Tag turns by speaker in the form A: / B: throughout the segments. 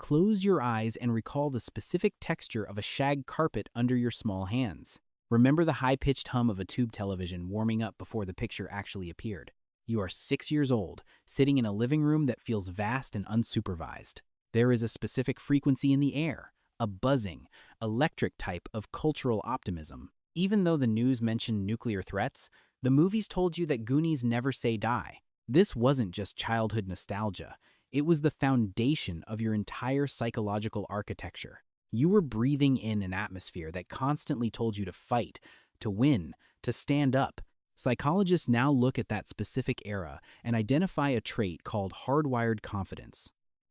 A: Close your eyes and recall the specific texture of a shag carpet under your small hands. Remember the high-pitched hum of a tube television warming up before the picture actually appeared. You are 6 years old, sitting in a living room that feels vast and unsupervised. There is a specific frequency in the air, a buzzing, electric type of cultural optimism. Even though the news mentioned nuclear threats, the movies told you that Goonies never say die. This wasn't just childhood nostalgia. It was the foundation of your entire psychological architecture. You were breathing in an atmosphere that constantly told you to fight, to win, to stand up. Psychologists now look at that specific era and identify a trait called hardwired confidence.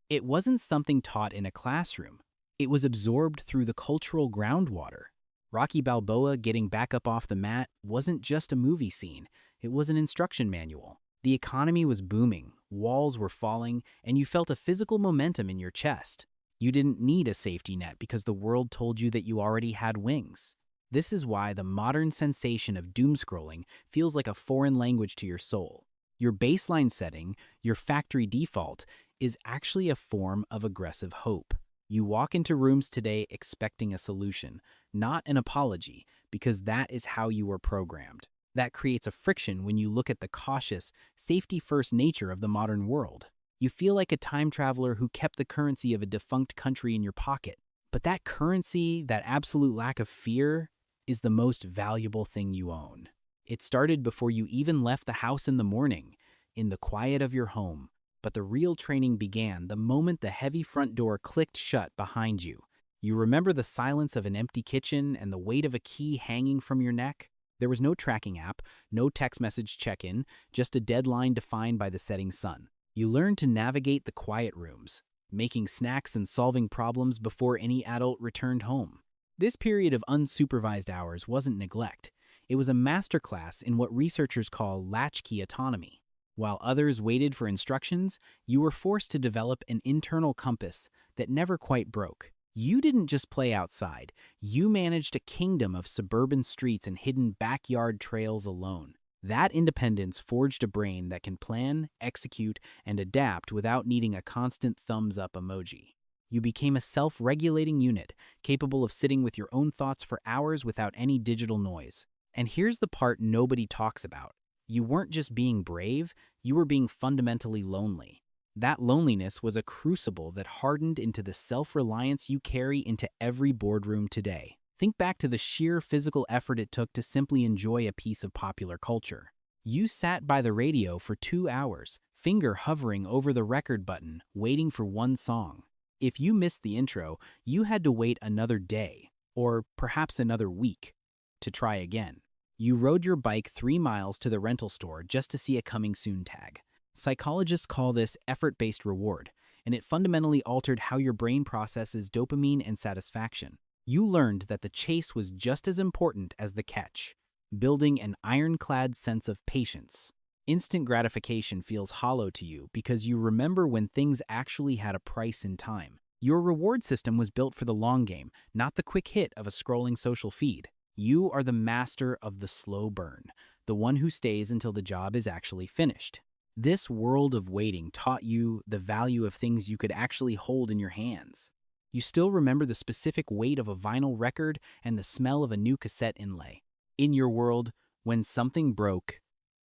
A: It wasn't something taught in a classroom. It was absorbed through the cultural groundwater. Rocky Balboa getting back up off the mat wasn't just a movie scene. It was an instruction manual. The economy was booming, walls were falling, and you felt a physical momentum in your chest. You didn't need a safety net because the world told you that you already had wings. This is why the modern sensation of doom-scrolling feels like a foreign language to your soul. Your baseline setting, your factory default, is actually a form of aggressive hope. You walk into rooms today expecting a solution, not an apology, because that is how you were programmed. That creates a friction when you look at the cautious, safety-first nature of the modern world. You feel like a time traveler who kept the currency of a defunct country in your pocket. But that currency, that absolute lack of fear, is the most valuable thing you own. It started before you even left the house in the morning, in the quiet of your home. But the real training began the moment the heavy front door clicked shut behind you. You remember the silence of an empty kitchen and the weight of a key hanging from your neck? There was no tracking app, no text message check-in, just a deadline defined by the setting sun. You learned to navigate the quiet rooms, making snacks and solving problems before any adult returned home. This period of unsupervised hours wasn't neglect. It was a masterclass in what researchers call latchkey autonomy. While others waited for instructions, you were forced to develop an internal compass that never quite broke. You didn't just play outside. You managed a kingdom of suburban streets and hidden backyard trails alone. That independence forged a brain that can plan, execute, and adapt without needing a constant thumbs-up emoji. You became a self-regulating unit, capable of sitting with your own thoughts for hours without any digital noise. And here's the part nobody talks about. You weren't just being brave, you were being fundamentally lonely. That loneliness was a crucible that hardened into the self-reliance you carry into every boardroom today. Think back to the sheer physical effort it took to simply enjoy a piece of popular culture. You sat by the radio for 2 hours, finger hovering over the record button, waiting for one song. If you missed the intro, you had to wait another day, or perhaps another week, to try again. You rode your bike 3 miles to the rental store just to see a coming soon tag. Psychologists call this effort-based reward, and it fundamentally altered how your brain processes dopamine and satisfaction. You learned that the chase was just as important as the catch, building an ironclad sense of patience. Instant gratification feels hollow to you because you remember when things actually had a price in time. Your reward system was built for the long game, not the quick hit of a scrolling social feed. You are the master of the slow burn, the one who stays until the job is actually finished. This world of waiting taught you the value of things you could actually hold in your hands. You still remember the specific weight of a vinyl record and the smell of a new cassette inlay. In your world, when something broke,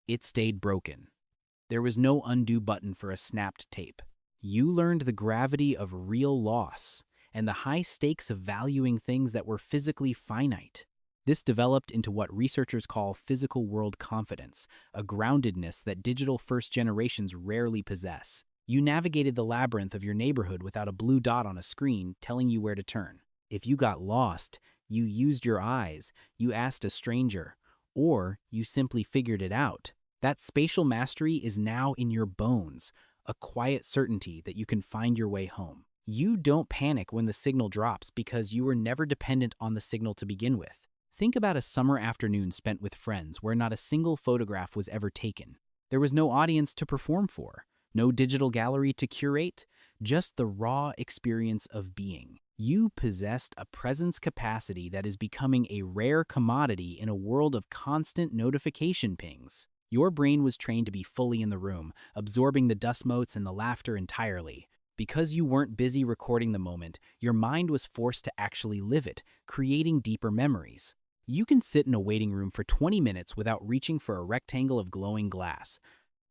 A: it stayed broken. There was no undo button for a snapped tape. You learned the gravity of real loss and the high stakes of valuing things that were physically finite. This developed into what researchers call physical world confidence, a groundedness that digital first generations rarely possess. You navigated the labyrinth of your neighborhood without a blue dot on a screen telling you where to turn. If you got lost, you used your eyes, you asked a stranger, or you simply figured it out. That spatial mastery is now in your bones, a quiet certainty that you can find your way home. You don't panic when the signal drops because you were never dependent on the signal to begin with. Think about a summer afternoon spent with friends where not a single photograph was ever taken. There was no audience to perform for, no digital gallery to curate, just the raw experience of being. You possessed a presence capacity that is becoming a rare commodity in a world of constant notification pings. Your brain was trained to be fully in the room, absorbing the dust motes and the laughter entirely. Because you weren't busy recording the moment, your mind was forced to actually live it, creating deeper memories. You can sit in a waiting room for 20 minutes without reaching for a rectangle of glowing glass.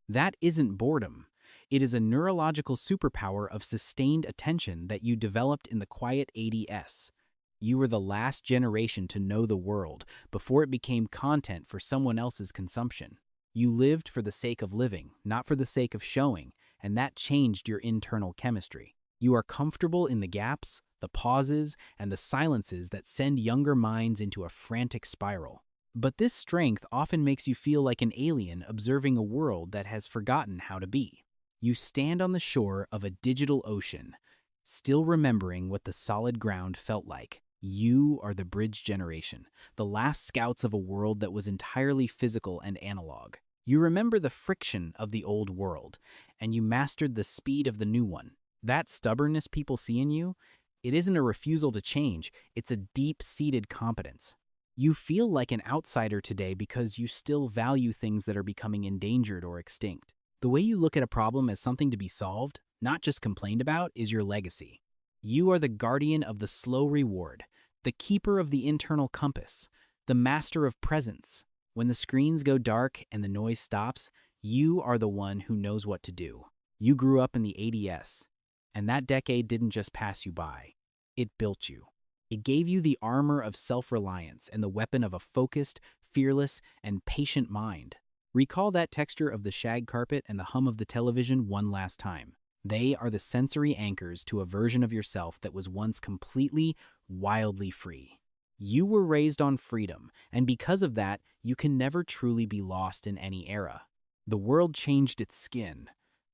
A: That isn't boredom. It is a neurological superpower of sustained attention that you developed in the quiet 80s. You were the last generation to know the world before it became content for someone else's consumption. You lived for the sake of living, not for the sake of showing, and that changed your internal chemistry. You are comfortable in the gaps, the pauses, and the silences that send younger minds into a frantic spiral. But this strength often makes you feel like an alien observing a world that has forgotten how to be. You stand on the shore of a digital ocean, still remembering what the solid ground felt like. You are the bridge generation, the last scouts of a world that was entirely physical and analog. You remember the friction of the old world, and you mastered the speed of the new one. That stubbornness people see in you, it isn't a refusal to change, it's a deep-seated competence. You feel like an outsider today because you still value things that are becoming endangered or extinct. The way you look at a problem as something to be solved, not just complained about, is your legacy. You are the guardian of the slow reward, the keeper of the internal compass, the master of presence. When the screens go dark and the noise stops, you are the one who knows what to do. You grew up in the 80s, and that decade didn't just pass you by. It built you. It gave you the armor of self-reliance and the weapon of a focused, fearless, and patient mind. Recall that texture of the shag carpet and the hum of the television one last time. They are the sensory anchors to a version of yourself that was once completely, wildly free. You were raised on freedom, and because of that, you can never truly be lost in any era. The world changed its skin,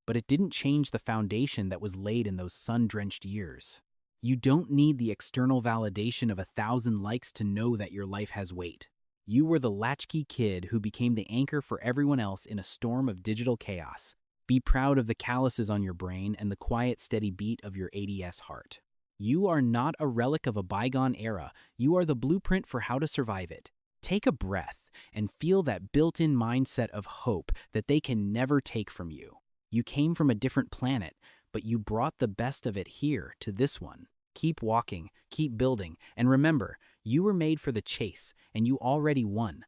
A: but it didn't change the foundation that was laid in those sun-drenched years. You don't need the external validation of 1,000 likes to know that your life has weight. You were the latchkey kid who became the anchor for everyone else in a storm of digital chaos. Be proud of the calluses on your brain and the quiet, steady beat of your 80s heart. You are not a relic of a bygone era. You are the blueprint for how to survive it. Take a breath and feel that built-in mindset of hope that they can never take from you. You came from a different planet, but you brought the best of it here to this one. Keep walking, keep building, and remember, you were made for the chase, and you already won.